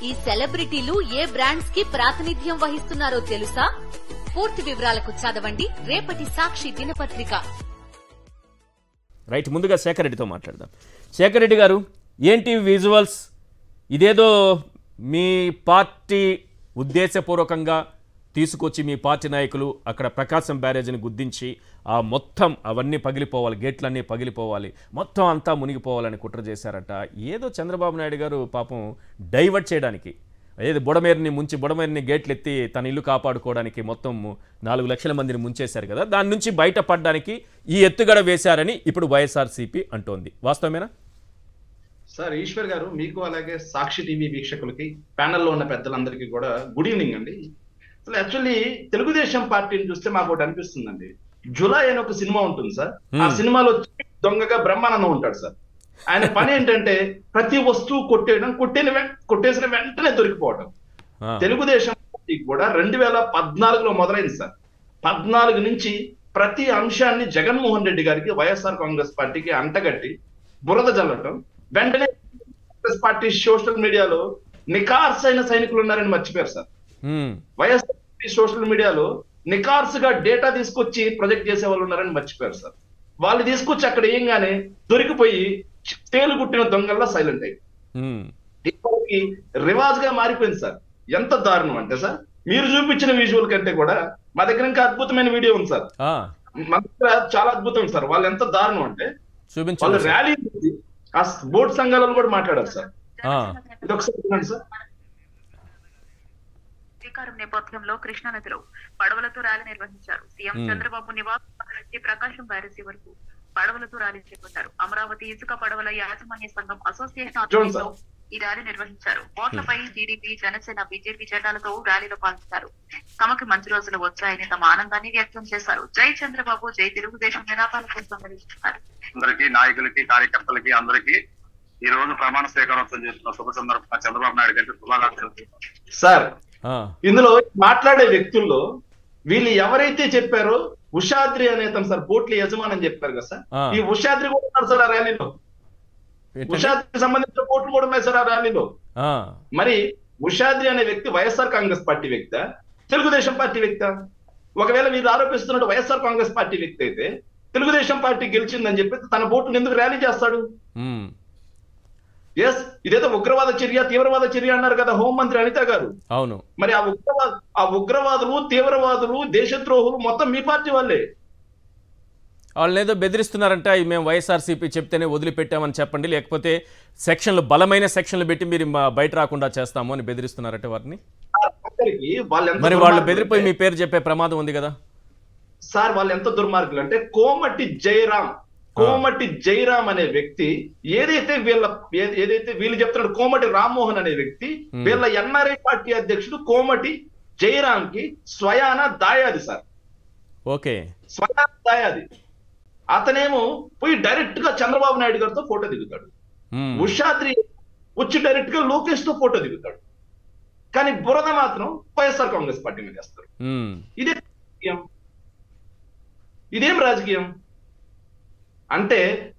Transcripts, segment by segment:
ఈ సెలబ్రిటీలు ఏ బ్రాండ్స్ కి ప్రాతినిధ్యం వహిస్తున్నారో తెలుసా? పూర్తి వివరాలకు చదవండి రేపటి సాక్షి దినపత్రిక. రైట్, ముందుగా శేఖర్ రెడ్డితో మాట్లాడదాం. శేఖర్ రెడ్డి గారు, ఏంటి విజువల్స్? ఇదేదో మీ పార్టీ ఉద్దేశపూర్వకంగా తీసుకొచ్చి మీ పార్టీ నాయకులు అక్కడ ప్రకాశం బ్యారేజ్ని గుద్దించి ఆ మొత్తం అవన్నీ పగిలిపోవాలి, గేట్లన్నీ పగిలిపోవాలి, మొత్తం అంతా మునిగిపోవాలని కుట్ర చేశారట. ఏదో చంద్రబాబు నాయుడు గారు పాపం డైవర్ట్ చేయడానికి, ఏదో బుడమేరుని గేట్లు ఎత్తి తన ఇల్లు కాపాడుకోవడానికి మొత్తం 4 లక్షల మందిని ముంచేశారు కదా, దాని నుంచి బయటపడడానికి ఈ ఎత్తుగడ వేశారని ఇప్పుడు వైఎస్ఆర్సీపీ అంటోంది. వాస్తవమేనా? సార్, ఈశ్వర్ గారు, మీకు అలాగే సాక్షి టీవీ వీక్షకులకి, ప్యానెల్లో ఉన్న పెద్దలందరికీ కూడా గుడ్ ఈవినింగ్ అండి. అసలు యాక్చువల్లీ తెలుగుదేశం పార్టీని చూస్తే మాకు ఒకటి అనిపిస్తుందండి. జులై అని ఒక సినిమా ఉంటుంది సార్. ఆ సినిమాలో దొంగగా బ్రహ్మానందం ఉంటాడు సార్. ఆయన పని ఏంటంటే ప్రతి వస్తువు కొట్టేసిన వెంటనే దొరికిపోవడం. తెలుగుదేశం పార్టీ కూడా 2014లో మొదలైంది సార్. 14 నుంచి ప్రతి అంశాన్ని జగన్మోహన్ రెడ్డి గారికి, వైఎస్ఆర్ కాంగ్రెస్ పార్టీకి అంటగట్టి బురద జల్లటం, వెంటనే కాంగ్రెస్ పార్టీ సోషల్ మీడియాలో నికార్సైన సైనికులు ఉన్నారని మర్చిపోయారు సార్. వైఎస్ఆర్ సోషల్ మీడియాలో నికార్సుగా డేటా తీసుకొచ్చి ప్రొజెక్ట్ చేసే వాళ్ళు ఉన్నారని మర్చిపోయారు సార్. వాళ్ళు తీసుకొచ్చి అక్కడ ఏంగానే దొరికిపోయి తేలుగుట్టిన దొంగల్లా సైలెంట్ అయ్యి రివాజ్ గా మారిపోయింది సార్. ఎంత దారుణం అంటే సార్, మీరు చూపించిన విజువల్ కంటే కూడా మా దగ్గర ఇంకా అద్భుతమైన వీడియో ఉంది సార్. మా దగ్గర చాలా అద్భుతం సార్. వాళ్ళు ఎంత దారుణం అంటే వాళ్ళు ర్యాలీ ఆ బోర్డు సంఘాలను కూడా మాట్లాడారు సార్. ఇది ఒకసారి చూడండి సార్. అధికారం నేపథ్యంలో కృష్ణానదిలో పడవలతో ర్యాలీ నిర్వహించారు. సీఎం చంద్రబాబు నివాసం నుంచి ప్రకాశం బ్యారేజీ వరకు పడవలతో ర్యాలీ చేపట్టారు. అమరావతి ఇసుక పడవల యాజమాన్య సంఘం అసోసియేషన్ ఆధ్వర్యంలో ఈ ర్యాలీ నిర్వహించారు. ఓట్లపై టీడీపీ, జనసేన, బీజేపీ జెండాలతో ర్యాలీలో పాల్గొన్నారు. తమకి మంచి రోజులు వచ్చాయని తమ ఆనందాన్ని వ్యక్తం చేశారు. జై చంద్రబాబు, జై తెలుగుదేశం నినాదాలతో సందర్శించారు. అందరికీ, నాయకులకి, కార్యకర్తలకి అందరికీ ఈ రోజు ప్రమాణ స్వీకారోత్సవం చేస్తున్న శుభ సందర్భంగా చంద్రబాబు నాయుడు గారికి శుభాకాంక్షలు సార్. ఇందులో మాట్లాడే వ్యక్తుల్లో వీళ్ళు ఎవరైతే చెప్పారో ఉషాద్రి అనే తను సార్, బోట్ల యజమాని చెప్పారు కదా సార్, ఈ ఉషాద్రి కూడా ఉన్నారు సార్ ఆ ర్యాలీలో. ఉషాద్రికి సంబంధించిన బోట్లు కూడా ఉన్నాయి సార్ ఆ ర్యాలీలో. మరి ఉషాద్రి అనే వ్యక్తి వైఎస్ఆర్ కాంగ్రెస్ పార్టీ వ్యక్తా, తెలుగుదేశం పార్టీ వ్యక్తా? ఒకవేళ వీళ్ళు ఆరోపిస్తున్నట్టు వైఎస్ఆర్ కాంగ్రెస్ పార్టీ వ్యక్తి అయితే తెలుగుదేశం పార్టీ గెలిచిందని చెప్పి తన బోట్లను ఎందుకు ర్యాలీ చేస్తాడు? ఎస్, ఇదేదో ఉగ్రవాద చర్య, తీవ్రవాద చర్య అన్నారు కదా హోంమంత్రి అనిత గారు. అవును. మరి ఆ ఉగ్రవాదులు, తీవ్రవాదులు, దేశద్రోహులు మొత్తం మీ పార్టీ వాళ్ళే. వాళ్ళని ఏదో బెదిరిస్తున్నారంట. మేము వైఎస్ఆర్సీపీ చెప్తేనే వదిలిపెట్టామని చెప్పండి, లేకపోతే సెక్షన్లు, బలమైన సెక్షన్లు పెట్టి మీరు బయట రాకుండా చేస్తాము అని బెదిరిస్తున్నారట వారిని. మరి వాళ్ళు బెదిరిపోయి మీ పేరు చెప్పే ప్రమాదం ఉంది కదా సార్. వాళ్ళు ఎంత దుర్మార్గులు అంటే కోమటి జయరాం అనే వ్యక్తి ఏదైతే వీళ్ళు చెప్తున్నాడు, కోమటి రామ్మోహన్ అనే వ్యక్తి వీళ్ళ ఎన్ఆర్ఐ పార్టీ అధ్యక్షుడు కోమటి జయరాం కి స్వయాన దాయాది సార్. ఓకే, స్వయాన దాయాది. అతనేమో పోయి డైరెక్ట్ గా చంద్రబాబు నాయుడు గారితో ఫోటో దిగుతాడు. ఉషాద్రి వచ్చి డైరెక్ట్ గా లోకేష్ తో ఫోటో దిగుతాడు. కానీ బురద మాత్రం వైఎస్ఆర్ కాంగ్రెస్ పార్టీ మీద వేస్తారు. ఇదేం రాజకీయం అంటే?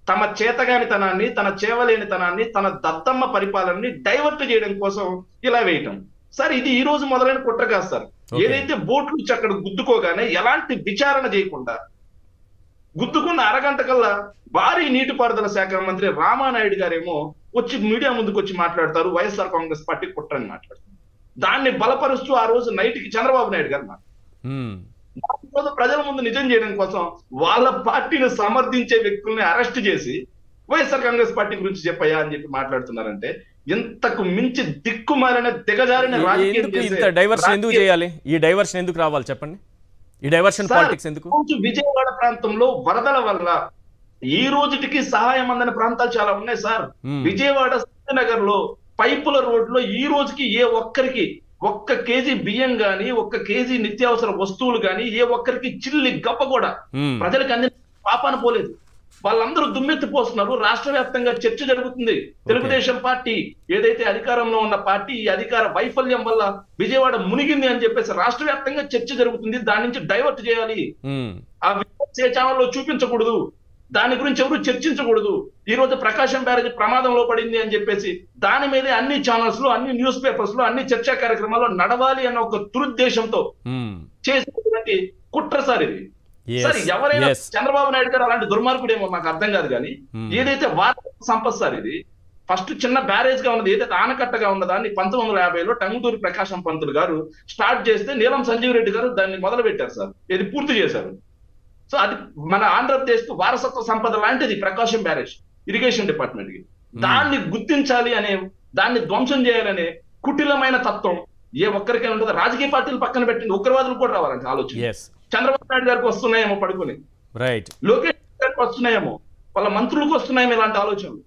తమ చేతగానితనాన్ని, తన చేవలేనితనాన్ని, తన దత్తమ్మ పరిపాలనని డైవర్ట్ చేయడం కోసం ఇలా వేయటం సార్. ఇది ఈ రోజు మొదలైన కుట్ర కాదు సార్. ఏదైతే బోట్లు వచ్చి అక్కడ గుద్దుకోగానే ఎలాంటి విచారణ చేయకుండా గుద్దుకున్న అరగంట కల్లా భారీ నీటిపారుదల శాఖ మంత్రి రామానాయుడు గారేమో వచ్చి మీడియా ముందుకు వచ్చి మాట్లాడతారు, వైఎస్ఆర్ కాంగ్రెస్ పార్టీ కుట్రని మాట్లాడతారు. దాన్ని బలపరుస్తూ ఆ రోజు నైట్కి చంద్రబాబు నాయుడు గారు ప్రజల ముందు నిజం చేయడం కోసం వాళ్ళ పార్టీని సమర్థించే వ్యక్తుల్ని అరెస్ట్ చేసి వైఎస్ఆర్ కాంగ్రెస్ పార్టీ గురించి చెప్పయ్యా అని చెప్పి మాట్లాడుతున్నారంటే ఇంతకు మించి దిక్కుమాలిన దిగజారిన డైవర్షన్ ఎందుకు చేయాలి? ఈ డైవర్షన్ ఎందుకు రావాలి చెప్పండి? ఈ డైవర్షన్ పాలిటిక్స్ ఎందుకు? విజయవాడ ప్రాంతంలో వరదల వల్ల ఈ రోజుటికి సహాయం అందని ప్రాంతాలు చాలా ఉన్నాయి సార్. విజయవాడ నగర్ లో పైపుల రోడ్లో ఈ రోజుకి ఏ ఒక్కరికి 1 కేజీ బియ్యం గాని, 1 కేజీ నిత్యావసర వస్తువులు గాని, ఏ ఒక్కరికి చిల్లి గప్ప కూడా ప్రజలకు అందిన పాపాన పోలేదు. వాళ్ళందరూ దుమ్మెత్తిపోస్తున్నారు. రాష్ట్ర వ్యాప్తంగా చర్చ జరుగుతుంది. తెలుగుదేశం పార్టీ ఏదైతే అధికారంలో ఉన్న పార్టీ, ఈ అధికార వైఫల్యం వల్ల విజయవాడ మునిగింది అని చెప్పేసి రాష్ట్ర వ్యాప్తంగా చర్చ జరుగుతుంది. దాని నుంచి డైవర్ట్ చేయాలి, ఆ ఛానల్లో చూపించకూడదు. దాని గురించి ఎవరు చర్చించకూడదు. ఈ రోజు ప్రకాశం బ్యారేజ్ ప్రమాదంలో పడింది అని చెప్పేసి దాని మీదే అన్ని ఛానల్స్ లో, అన్ని న్యూస్ పేపర్స్ లో, అన్ని చర్చా కార్యక్రమాల్లో నడవాలి అన్న ఒక దురుద్దేశంతో చేసినటువంటి కుట్ర సార్ ఇది. సార్ ఎవరైనా చంద్రబాబు నాయుడు గారు అలాంటి దుర్మార్గుడేమో మాకు అర్థం కాదు, కానీ ఏదైతే వారసత్వ సంపద సార్ ఇది, ఫస్ట్ చిన్న బ్యారేజ్ గా ఉన్నది, ఏదైతే ఆనకట్టగా ఉన్నదాన్ని 1950లో టంగుటూరి ప్రకాశం పంతులు గారు స్టార్ట్ చేస్తే నీలం సంజీవ్ రెడ్డి గారు దాన్ని మొదలు పెట్టారు సార్, ఇది పూర్తి చేశారు. సో అది మన ఆంధ్రప్రదేశ్ కు వారసత్వ సంపద లాంటిది ప్రకాశం బ్యారేజ్ ఇరిగేషన్ డిపార్ట్మెంట్ కి. దాన్ని గుర్తించాలి అనే, దాన్ని ధ్వంసం చేయాలనే కుటిలమైన తత్వం ఏ ఒక్కరికైనా ఉంటుంది. రాజకీయ పార్టీలు పక్కన పెట్టింది, ఉగ్రవాదులు కూడా రావాలంటే ఆలోచన. చంద్రబాబు నాయుడు గారికి వస్తున్నాయేమో పడుకుని, లోకేష్ గారికి వస్తున్నాయేమో, వాళ్ళ మంత్రులకు వస్తున్నాయేమో ఇలాంటి ఆలోచనలు.